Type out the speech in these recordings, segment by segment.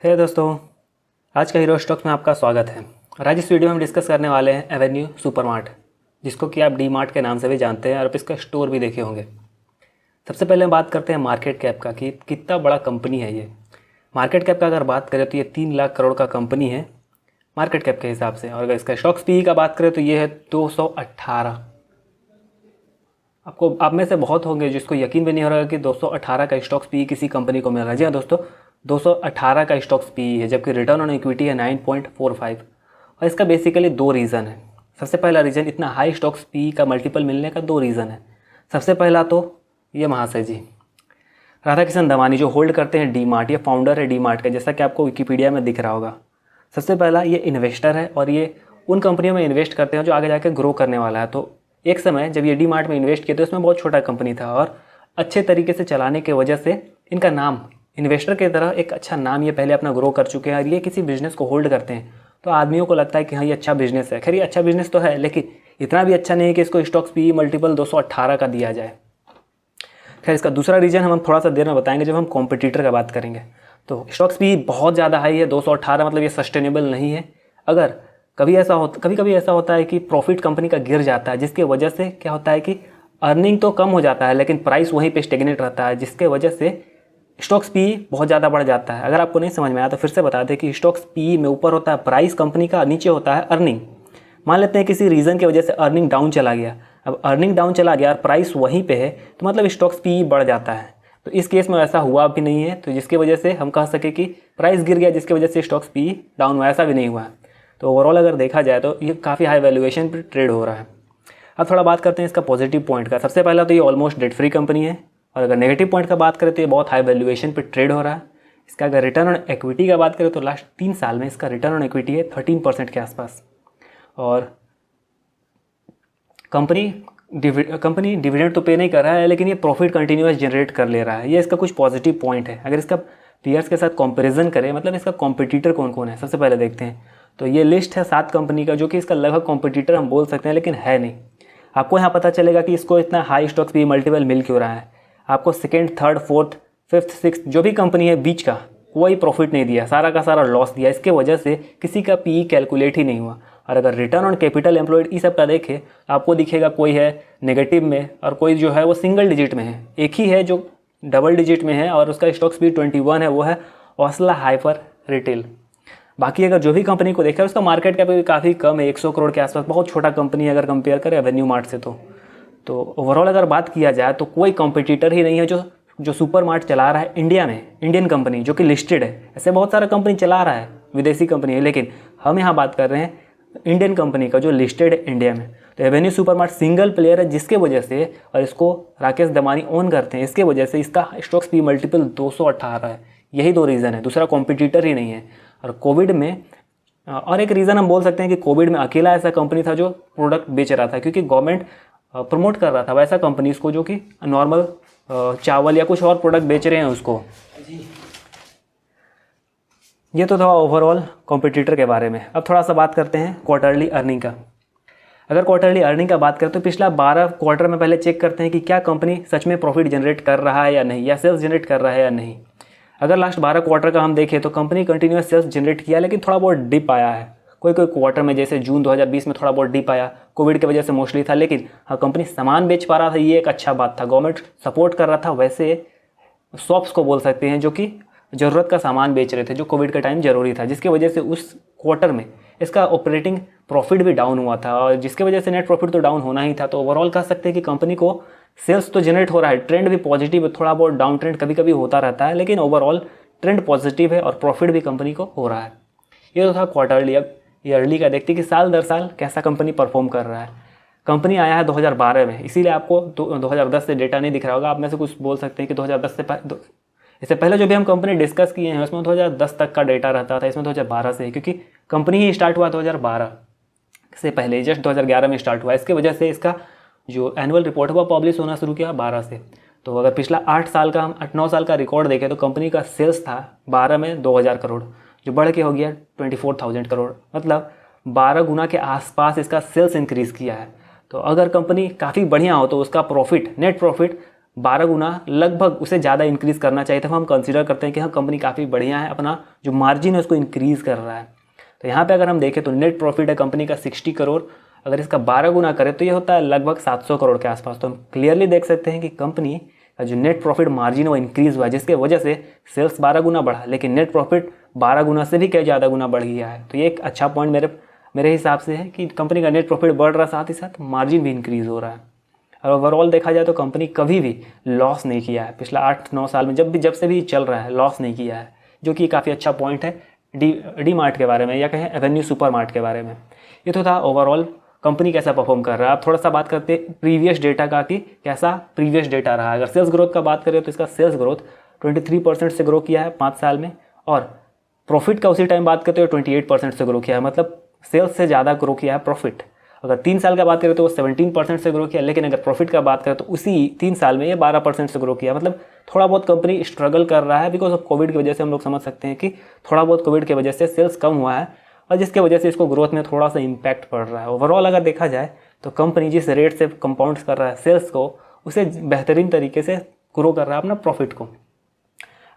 दोस्तों, आज का हीरो स्टॉक्स में आपका स्वागत है। और आज इस वीडियो में हम डिस्कस करने वाले हैं एवेन्यू सुपरमार्ट, जिसको कि आप डी मार्ट के नाम से भी जानते हैं और आप इसका स्टोर भी देखे होंगे। सबसे पहले हम बात करते हैं मार्केट कैप का कि कितना बड़ा कंपनी है ये। मार्केट कैप का अगर बात करें तो ये 3 लाख करोड़ का कंपनी है मार्केट कैप के हिसाब से। और अगर इसका स्टॉक्स पी का बात करें तो ये है 218। आपको आप में से बहुत होंगे जिसको यकीन भी नहीं हो रहा कि 218 का स्टॉक्स पी किसी कंपनी को मिल रहा है। जी हाँ दोस्तों, 218 का स्टॉक्स पी है, जबकि रिटर्न ऑन इक्विटी है 9.45। और इसका बेसिकली 2 रीज़न है। सबसे पहला रीज़न, इतना हाई स्टॉक्स पी का मल्टीपल मिलने का 2 रीज़न है। सबसे पहला तो ये महाशय जी राधा किशन दमानी जो होल्ड करते हैं डी मार्ट, ये फाउंडर है डी मार्ट का, जैसा कि आपको विकीपीडिया में दिख रहा होगा। सबसे पहला ये इन्वेस्टर है और ये उन कंपनियों में इन्वेस्ट करते हैं जो आगे जाकर ग्रो करने वाला है। तो एक समय जब ये डी मार्ट में इन्वेस्ट किए तो इसमें बहुत छोटा कंपनी था और अच्छे तरीके से चलाने की वजह से इनका नाम इन्वेस्टर की तरह एक अच्छा नाम ये पहले अपना ग्रो कर चुके हैं। और ये किसी बिजनेस को होल्ड करते हैं तो आदमियों को लगता है कि हाँ ये अच्छा बिजनेस है। खैर ये अच्छा बिजनेस तो है, लेकिन इतना भी अच्छा नहीं है कि इसको स्टॉक्स पी मल्टीपल 218 का दिया जाए। खैर इसका दूसरा रीज़न हम थोड़ा सा देर में बताएंगे जब हम कॉम्पिटिटर का बात करेंगे। तो स्टॉक्स पी बहुत ज़्यादा हाई है, 218, मतलब ये सस्टेनेबल नहीं है। अगर कभी कभी ऐसा होता है कि प्रॉफिट कंपनी का गिर जाता है, जिसके वजह से क्या होता है कि अर्निंग तो कम हो जाता है लेकिन प्राइस वहीं पे स्टेगनेट रहता है, जिसके वजह से स्टॉक्स पी बहुत ज़्यादा बढ़ जाता है। अगर आपको नहीं समझ में आया तो फिर से बता दें कि स्टॉक्स पी में ऊपर होता है प्राइस कंपनी का, नीचे होता है अर्निंग। मान लेते हैं किसी रीज़न की वजह से अर्निंग डाउन चला गया, अब अर्निंग डाउन चला गया और प्राइस वहीं पे है तो मतलब स्टॉक्स पी बढ़ जाता है। तो इस केस में ऐसा हुआ भी नहीं है, तो जिसकी वजह से हम कह सके कि प्राइस गिर गया जिसकी वजह से स्टॉक्स पी डाउन हुआ, ऐसा भी नहीं हुआ है। तो ओवरऑल अगर देखा जाए तो ये काफ़ी हाई वैल्यूएशन पर ट्रेड हो रहा है। अब थोड़ा बात करते हैं इसका पॉजिटिव पॉइंट का। सबसे पहला तो ये ऑलमोस्ट डेट फ्री कंपनी है। और अगर नेगेटिव पॉइंट का बात करें तो ये बहुत हाई वैल्यूएशन पे ट्रेड हो रहा है। इसका अगर रिटर्न ऑन इक्विटी का बात करें तो लास्ट 3 साल में इसका रिटर्न ऑन इक्विटी है 13% के आसपास। और कंपनी डिविडेंड तो पे नहीं कर रहा है, लेकिन ये प्रॉफिट कंटिन्यूस जनरेट कर ले रहा है। ये इसका कुछ पॉजिटिव पॉइंट है। अगर इसका पीयर्स के साथ कंपैरिजन करें, मतलब इसका कॉम्पिटिटर कौन कौन है, सबसे पहले देखते हैं। तो ये लिस्ट है 7 कंपनी का, जो कि इसका लगभग कॉम्पिटिटर हम बोल सकते हैं लेकिन है नहीं। आपको यहाँ पता चलेगा कि इसको इतना हाई स्टॉक्स पी मल्टीपल मिल क्यों रहा है। आपको second, third, fourth, fifth, six जो भी कंपनी है बीच का, कोई प्रॉफिट नहीं दिया, सारा का सारा लॉस दिया। इसके वजह से किसी का पी कैलकुलेट ही नहीं हुआ। और अगर रिटर्न ऑन कैपिटल एम्प्लॉयड इस सब का देखें तो आपको दिखेगा कोई है नेगेटिव में और कोई जो है वो सिंगल डिजिट में है। एक ही है जो डबल डिजिट में है और उसका स्टॉक्स पी 21 है, वो है ओस्ला हाइपर रिटेल। बाकी अगर जो भी कंपनी को देखा उसका मार्केट कैप भी काफ़ी कम है, 100 करोड़ के आसपास, बहुत छोटा कंपनी है अगर कंपेयर करें एवेन्यू मार्ट से। तो ओवरऑल अगर बात किया जाए तो कोई कॉम्पिटिटर ही नहीं है जो सुपर मार्ट चला रहा है इंडिया में, इंडियन कंपनी जो कि लिस्टेड है। ऐसे बहुत सारा कंपनी चला रहा है, विदेशी कंपनी है, लेकिन हम यहाँ बात कर रहे हैं इंडियन कंपनी का जो लिस्टेड है इंडिया में। तो Avenue super mart single player है, जिसके वजह से, और इसको राकेश दमानी ओन करते हैं, इसके वजह से इसका स्टॉक्स पी मल्टीपल 218 है। यही 2 रीज़न है, दूसरा कॉम्पिटिटर ही नहीं है। और कोविड में और एक रीज़न हम बोल सकते हैं कि कोविड में अकेला ऐसा कंपनी था जो प्रोडक्ट बेच रहा था, क्योंकि गवर्नमेंट प्रमोट कर रहा था वैसा कंपनीज को जो कि नॉर्मल चावल या कुछ और प्रोडक्ट बेच रहे हैं उसको। ये तो था ओवरऑल कॉम्पिटिटर के बारे में। अब थोड़ा सा बात करते हैं क्वार्टरली अर्निंग का। अगर क्वार्टरली अर्निंग का बात करें तो पिछला 12 क्वार्टर में पहले चेक करते हैं कि क्या कंपनी सच में प्रॉफिट जनरेट कर रहा है या नहीं, या सेल्स जनरेट कर रहा है या नहीं। अगर लास्ट 12 क्वार्टर का हम देखें तो कंपनी कंटिन्यूस सेल्स जनरेट किया, लेकिन थोड़ा बहुत डिप आया है। कोई क्वार्टर में, जैसे जून 2020 में थोड़ा बहुत डिप आया, कोविड की वजह से मोस्टली था, लेकिन हाँ कंपनी सामान बेच पा रहा था, ये एक अच्छा बात था। गवर्नमेंट सपोर्ट कर रहा था, वैसे शॉप्स को बोल सकते हैं जो कि ज़रूरत का सामान बेच रहे थे, जो कोविड का टाइम जरूरी था, जिसकी वजह से उस क्वार्टर में इसका ऑपरेटिंग प्रॉफिट भी डाउन हुआ था, और जिसकी वजह से नेट प्रॉफिट तो डाउन होना ही था। तो ओवरऑल कह सकते हैं कि कंपनी को सेल्स तो जनरेट हो रहा है, ट्रेंड भी पॉजिटिव है, थोड़ा बहुत डाउन ट्रेंड कभी कभी होता रहता है, लेकिन ओवरऑल ट्रेंड पॉजिटिव है और प्रॉफिट भी कंपनी को हो रहा है। ये तो था क्वार्टरली। अब ईयरली का देखते हैं कि साल दर साल कैसा कंपनी परफॉर्म कर रहा है। कंपनी आया है 2012 में, इसीलिए आपको 2010 से डेटा नहीं दिख रहा होगा। आप में से कुछ बोल सकते हैं कि 2010 से इससे पहले जो भी हम कंपनी डिस्कस किए हैं उसमें 2010 तक का डेटा रहता था, इसमें 2012 से, क्योंकि कंपनी ही स्टार्ट हुआ 2012 से पहले, जस्ट 2011 में स्टार्ट हुआ। इसकी वजह से इसका जो एनुअल रिपोर्ट हुआ पब्लिश होना शुरू किया 12 से। तो अगर पिछला 8 साल का, हम 8-9 साल का रिकॉर्ड देखें तो कंपनी का सेल्स था 12 में 2000 करोड़, जो बढ़ के हो गया 24,000 करोड़, मतलब 12 गुना के आसपास इसका सेल्स इंक्रीज़ किया है। तो अगर कंपनी काफ़ी बढ़िया हो तो उसका प्रॉफिट, नेट प्रॉफिट 12 गुना लगभग उसे ज़्यादा इंक्रीज़ करना चाहिए था। हम कंसीडर करते हैं कि हाँ कंपनी काफ़ी बढ़िया है, अपना जो मार्जिन है उसको इंक्रीज़ कर रहा है। तो यहाँ पे अगर हम देखें तो नेट प्रॉफिट है कंपनी का 60 करोड़, अगर इसका 12 गुना करें तो ये होता है लगभग 700 करोड़ के आसपास। तो हम क्लियरली देख सकते हैं कि कंपनी का जो नेट प्रॉफिट मार्जिन है वो इंक्रीज़ हुआ, जिसके वजह से सेल्स 12 गुना बढ़ा, लेकिन नेट प्रॉफिट 12 गुना से भी कई ज़्यादा गुना बढ़ गया है। तो ये एक अच्छा पॉइंट मेरे हिसाब से है कि कंपनी का नेट प्रॉफिट बढ़ रहा है, साथ ही साथ मार्जिन भी इंक्रीज़ हो रहा है। और ओवरऑल देखा जाए तो कंपनी कभी भी लॉस नहीं किया है पिछला 8-9 साल में, जब से भी चल रहा है लॉस नहीं किया है, जो कि काफ़ी अच्छा पॉइंट है डी मार्ट के बारे में, या कहें एवेन्यू सुपर मार्ट के बारे में। ये तो था ओवरऑल कंपनी कैसा परफॉर्म कर रहा है। अब थोड़ा सा बात करते हैं प्रीवियस डेटा का कि कैसा प्रीवियस डेटा रहा। अगर सेल्स ग्रोथ का बात करें तो इसका सेल्स ग्रोथ 23% से ग्रो किया है 5 साल में, और प्रॉफिट का उसी टाइम बात करते हुए 28% से ग्रो किया है, मतलब सेल्स से ज़्यादा ग्रो किया है प्रॉफिट। अगर 3 साल का बात करें तो वो 17% से ग्रो किया, लेकिन अगर प्रॉफिट का बात करें तो उसी 3 साल में ये 12% से ग्रो किया। मतलब थोड़ा बहुत कंपनी स्ट्रगल कर रहा है बिकॉज ऑफ कोविड की वजह से। हम लोग समझ सकते हैं कि थोड़ा बहुत कोविड की वजह से सेल्स कम हुआ है, और जिसके वजह से इसको ग्रोथ में थोड़ा सा इम्पैक्ट पड़ रहा है। ओवरऑल अगर देखा जाए तो कंपनी जिस रेट से कंपाउंड कर रहा है सेल्स को, उसे बेहतरीन तरीके से ग्रो कर रहा है अपना प्रॉफिट को।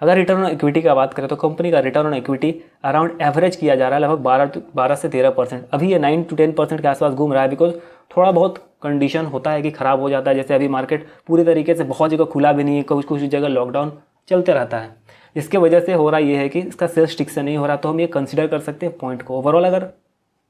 अगर रिटर्न ऑन इक्विटी का बात करें तो कंपनी का return on equity around average किया जा रहा है लगभग 12 से 13%। अभी ये 9 to 10% के आसपास घूम रहा है, बिकॉज थोड़ा बहुत कंडीशन होता है कि ख़राब हो जाता है। जैसे अभी मार्केट पूरी तरीके से बहुत जगह खुला भी नहीं है, कुछ जगह लॉकडाउन चलते रहता है, जिसके वजह से हो रहा ये है कि इसका सेल्स ठीक से नहीं हो रहा। तो हम ये कंसिडर कर सकते हैं पॉइंट को। ओवरऑल अगर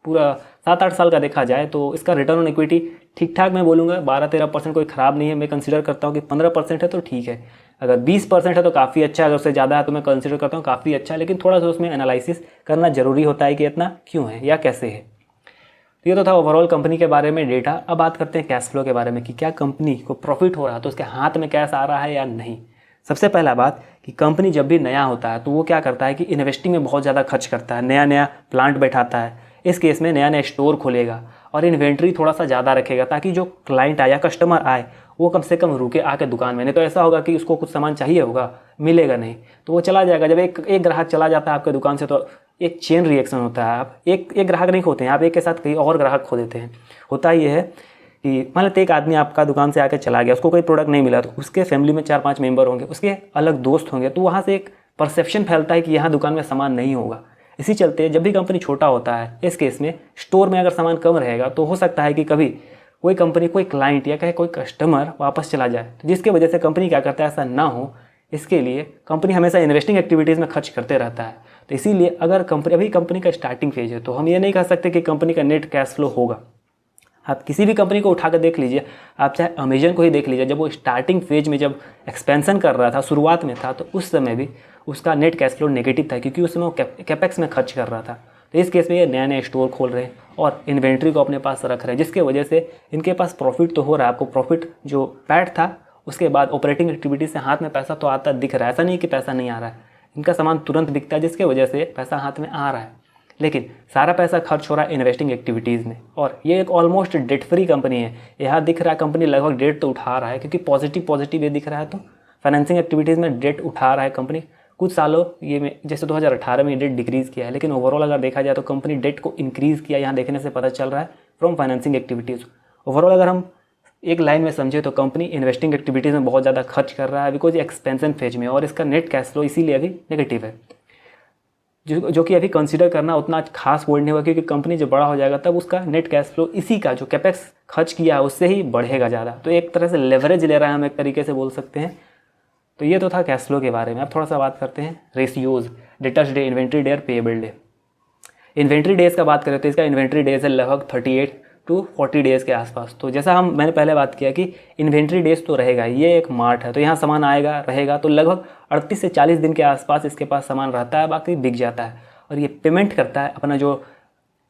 पूरा 7-8 साल का देखा जाए तो इसका रिटर्न ऑन इक्विटी ठीक ठाक मैं बोलूँगा 12-13% कोई ख़राब नहीं है। मैं कंसिडर करता हूँ कि 15% है तो ठीक है, अगर 20% है तो काफ़ी अच्छा है, अगर उससे ज़्यादा है तो मैं कंसिडर करता हूँ काफ़ी अच्छा है। लेकिन थोड़ा सा उसमें एनालिसिस करना ज़रूरी होता है कि इतना क्यों है या कैसे है। तो ये तो था ओवरऑल कंपनी के बारे में डेटा। अब बात करते हैं कैश फ्लो के बारे में कि क्या कंपनी को प्रॉफिट हो रहा है तो उसके हाथ में कैश आ रहा है या नहीं। सबसे पहला बात कि कंपनी जब भी नया होता है तो वो क्या करता है कि इन्वेस्टिंग में बहुत ज़्यादा खर्च करता है, नया नया प्लांट बैठाता है, इस केस में नया नया स्टोर खोलेगा और इन्वेंट्री थोड़ा सा ज़्यादा रखेगा, ताकि जो क्लाइंट आए या कस्टमर आए वो कम से कम रुके आके दुकान में। नहीं तो ऐसा होगा कि उसको कुछ सामान चाहिए होगा, मिलेगा नहीं तो वो चला जाएगा। जब एक ग्राहक चला जाता है आपके दुकान से तो एक चेन रिएक्शन होता है। आप एक ग्राहक नहीं खोते हैं, आप एक के साथ कई और ग्राहक खो देते हैं। होता ये है कि मान लेते एक आदमी आपका दुकान से आके चला गया, उसको कोई प्रोडक्ट नहीं मिला, तो उसके फैमिली में 4-5 मेंबर होंगे, उसके अलग दोस्त होंगे, तो वहाँ से एक परसेप्शन फैलता है कि यहाँ दुकान में सामान नहीं होगा। इसी चलते जब भी कंपनी छोटा होता है, इस केस में स्टोर में अगर सामान कम रहेगा तो हो सकता है कि कभी कोई कंपनी, कोई क्लाइंट या कहे कोई कस्टमर वापस चला जाए, तो जिसकी वजह से कंपनी क्या करता है ऐसा ना हो, इसके लिए कंपनी हमेशा इन्वेस्टिंग एक्टिविटीज़ में खर्च करते रहता है। तो इसीलिए अगर कंपनी का स्टार्टिंग फेज है तो हम ये नहीं कह सकते कि कंपनी का नेट कैश फ्लो होगा। आप किसी भी कंपनी को उठा कर देख लीजिए, आप चाहे अमेजन को ही देख लीजिए, जब वो स्टार्टिंग फेज में जब एक्सपेंशन कर रहा था, शुरुआत में था, तो उस समय भी उसका नेट कैश फ्लो नेगेटिव था, क्योंकि उस समय वो कैपेक्स में खर्च कर रहा था। तो इस केस में ये नया नया स्टोर खोल रहे हैं और इन्वेंट्री को अपने पास रख रहे हैं, जिसके वजह से इनके पास प्रॉफिट तो हो रहा है। आपको प्रॉफिट जो पैट था उसके बाद ऑपरेटिंग एक्टिविटी से हाथ में पैसा तो आता दिख रहा है, ऐसा नहीं कि पैसा नहीं आ रहा है। इनका सामान तुरंत बिकता है, जिसके वजह से पैसा हाथ में आ रहा है, लेकिन सारा पैसा खर्च हो रहा है इन्वेस्टिंग एक्टिविटीज़ में। और ये एक ऑलमोस्ट डेट फ्री कंपनी है। यहाँ दिख रहा है कंपनी लगभग डेट तो उठा रहा है, क्योंकि पॉजिटिव ये दिख रहा है, तो फाइनेंसिंग एक्टिविटीज़ में डेट उठा रहा है कंपनी। कुछ सालों ये में जैसे 2018 में डेट डिक्रीज़ किया है, लेकिन ओवरऑल अगर देखा जाए तो कंपनी डेट को इंक्रीज़ किया, यहाँ देखने से पता चल रहा है फ्रॉम फाइनेंसिंग एक्टिविटीज़। ओवरऑल अगर हम एक लाइन में समझे तो कंपनी इन्वेस्टिंग एक्टिविटीज़ में बहुत ज़्यादा खर्च कर रहा है, बिकॉज एक्सपेंशन फेज में, और इसका नेट कैश फ्लो इसीलिए अभी नेगेटिव है, जो कि अभी कंसीडर करना उतना खास पॉइंट नहीं होगा, क्योंकि कंपनी जब बड़ा हो जाएगा तब उसका नेट कैश फ्लो इसी का जो कैपेक्स खर्च किया है उससे ही बढ़ेगा ज़्यादा। तो एक तरह से लेवरेज ले रहा है, हम एक तरीके से बोल सकते हैं। तो ये तो था कैश फ्लो के बारे में। अब थोड़ा सा बात करते हैं ratios, debtors day, inventory day और पेएबल डे। इन्वेंट्री डेज़ का बात करें तो इसका इन्वेंट्री डेज है लगभग 38 to 40 डेज़ के आसपास। तो जैसा मैंने पहले बात किया कि इन्वेंट्री डेज तो रहेगा, ये एक मार्ट है तो यहाँ सामान आएगा रहेगा, तो लगभग 38 से 40 दिन के आसपास इसके पास सामान रहता है, बाकी बिक जाता है। और ये पेमेंट करता है अपना जो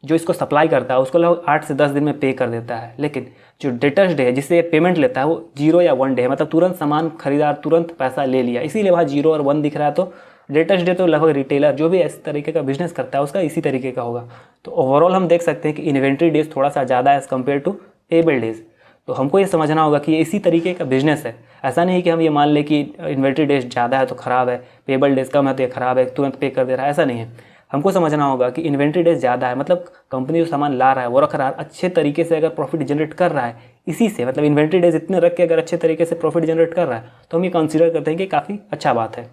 इसको सप्लाई करता है उसको लगभग 8 से 10 दिन में पे कर देता है। लेकिन जो डेटर्स डे है जिससे ये पेमेंट लेता है वो 0 या 1 डे है, मतलब तुरंत सामान खरीदार तुरंत पैसा ले लिया, इसीलिए वहाँ 0 और 1 दिख रहा है। तो डेटर्स डे तो लगभग रिटेलर जो भी इस तरीके का बिजनेस करता है उसका इसी तरीके का होगा। तो ओवरऑल हम देख सकते हैं कि इन्वेंट्री डेज थोड़ा सा ज़्यादा है as compared to payable days. तो हमको ये समझना होगा कि ये इसी तरीके का बिजनेस है। ऐसा नहीं है कि हम ये मान लें कि इन्वेंट्री डेज ज़्यादा है तो ख़राब है, पेएबल डेज कम है तो ये ख़राब है, तुरंत पे कर दे रहा है, ऐसा नहीं है। हमको समझना होगा कि इन्वेंट्री डेज ज़्यादा है, मतलब कंपनी जो सामान ला रहा है वो रख रहा है, अच्छे तरीके से अगर प्रॉफिट जनरेट कर रहा है इसी से, मतलब इन्वेंट्री डेज इतने रख के अगर अच्छे तरीके से प्रॉफिट जनरेट कर रहा है तो हम ये कंसीडर करते हैं कि काफ़ी अच्छा बात है।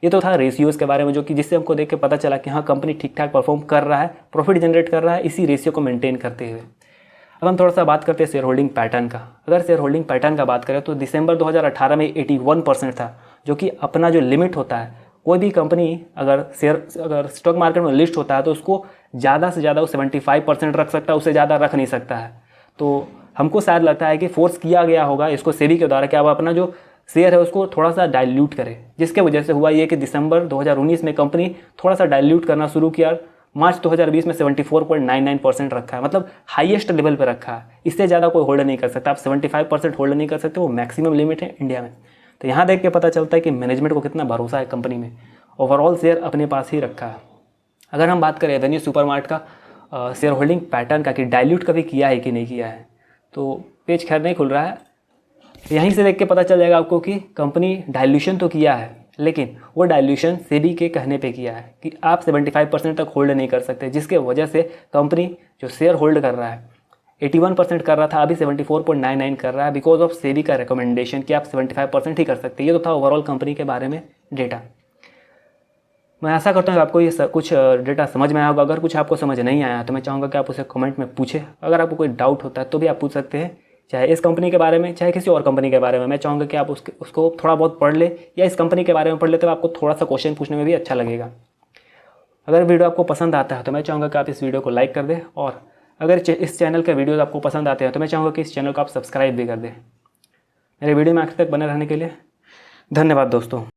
ये तो था रेशियोज़ के बारे में, जो कि जिससे हमको देख के पता चला कि हाँ कंपनी ठीक ठाक परफॉर्म कर रहा है, प्रॉफिट जनरेट कर रहा है इसी रेशियो को मेंटेन करते हुए। अब हम थोड़ा सा बात करते हैं शेयर होल्डिंग पैटर्न का। अगर शेयर होल्डिंग पैटर्न का बात करें तो दिसंबर 2018 में 81% था, जो कि अपना जो लिमिट होता है, कोई भी कंपनी अगर स्टॉक मार्केट में लिस्ट होता है तो उसको ज़्यादा से ज़्यादा वो 75% रख सकता है, उससे ज़्यादा रख नहीं सकता है। तो हमको शायद लगता है कि फोर्स किया गया होगा इसको सेबी के द्वारा कि अब अपना जो शेयर है उसको थोड़ा सा डाइल्यूट करे, जिसके वजह से हुआ ये कि दिसंबर 2019 में कंपनी थोड़ा सा डाइल्यूट करना शुरू किया। मार्च 2020 में 74.99% रखा है, मतलब हाईएस्ट लेवल पर रखा है। इससे ज़्यादा कोई होल्ड नहीं कर सकता, आप 75% होल्ड नहीं कर सकते, वो मैक्सिमम लिमिट है इंडिया में। तो यहाँ देख के पता चलता है कि मैनेजमेंट को कितना भरोसा है कंपनी में, ओवरऑल शेयर अपने पास ही रखा है। अगर हम बात करें एवेन्यू सुपरमार्ट का शेयर होल्डिंग पैटर्न का कि डाइल्यूट कभी किया है कि नहीं किया है, तो पेज खैर नहीं खुल रहा है, यहीं से देख के पता चल जाएगा आपको कि कंपनी डाइल्यूशन तो किया है, लेकिन वो डाइल्यूशन सेबी के कहने पे किया है कि आप 75% तक होल्ड नहीं कर सकते, जिसके वजह से कंपनी जो शेयर होल्ड कर रहा है 81% कर रहा था, अभी 74.99 कर रहा है, बिकॉज ऑफ सेबी का रिकमेंडेशन कि आप 75% ही कर सकते हैं। ये तो था ओवरऑल कंपनी के बारे में डेटा। मैं आशा करता हूँ कि आपको ये कुछ डेटा समझ में आया होगा। अगर कुछ आपको समझ नहीं आया तो मैं चाहूँगा कि आप उसे कमेंट में पूछें। अगर आपको कोई डाउट होता है तो भी आप पूछ सकते हैं, चाहे इस कंपनी के बारे में चाहे किसी और कंपनी के बारे में। मैं चाहूँगा कि आप उसको थोड़ा बहुत पढ़ ले या इस कंपनी के बारे में पढ़ ले, तो आपको थोड़ा सा क्वेश्चन पूछने में भी अच्छा लगेगा। अगर वीडियो आपको पसंद आता है तो मैं चाहूँगा कि आप इस वीडियो को लाइक कर दें, और अगर इस चैनल के वीडियोज़ आपको पसंद आते हैं तो मैं चाहूँगा कि इस चैनल को आप सब्सक्राइब भी कर दें। मेरे वीडियो में आखिर तक बने रहने के लिए धन्यवाद दोस्तों।